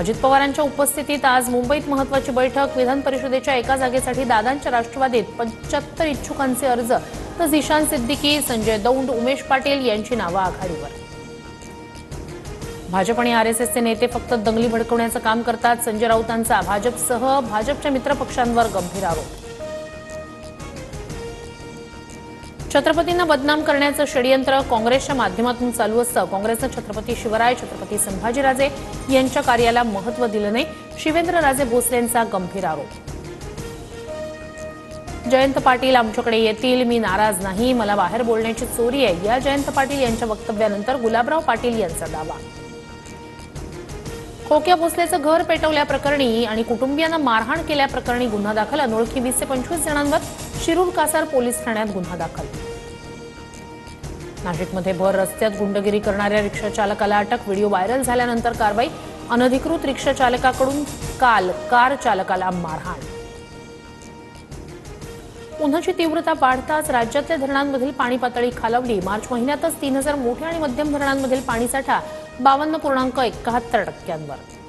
अजित पवारांच्या उपस्थितीत आज मुंबईत महत्त्वाची बैठक। विधान परिषदेच्या एका जागेसाठी दादांच्या राष्ट्रवादीत 75 इच्छुकांचे अर्ज, तर झिशान सिद्दीकी, संजय दौंड, उमेश पाटील यांची नावे आघाडीवर। भाजप आणि आरएसएसचे नेते फक्त दंगली भडकवण्याचं काम करतात। संजय राऊतांचा भाजपसह भाजपच्या मित्रपक्षांवर गंभीर आरोप। छत्रपतींना बदनाम करण्याचं षडयंत्र काँग्रेसच्या माध्यमातून चालू असतं। काँग्रेसने छत्रपती शिवराय, छत्रपती संभाजीराजे यांच्या कार्याला महत्त्व दिलं नाही, शिवेंद्रराजे भोसलेंचा गंभीर आरोप। जयंत पाटील आमच्याकडे येतील, मी नाराज नाही, मला बाहेर बोलण्याची चोरी आहे, या जयंत पाटील यांच्या वक्तव्यानंतर गुलाबराव पाटील यांचा दावा। खोक्या भोसलेचं घर पेटवल्याप्रकरणी आणि कुटुंबियांना मारहाण केल्याप्रकरणी गुन्हा दाखल। अनोळखी 20 ते 25 जणांवर शिरूर कासार पोलीस ठाण्यात गुन्हा दाखल। नाशिकमध्ये भर रस्त्यात गुंडगिरी करणाऱ्या रिक्षा चालकाला अटक। व्हिडिओ व्हायरल झाल्यानंतर कारवाई। अनधिकृत रिक्षा चालकाकडून काल कार चालकाला मारहाण। उन्हाची तीव्रता वाढताच राज्यातल्या धरणांमधील पाणी पातळी खालावली। मार्च महिन्यातच 3000 मोठ्या आणि मध्यम धरणांमधील पाणीसाठा 52.71%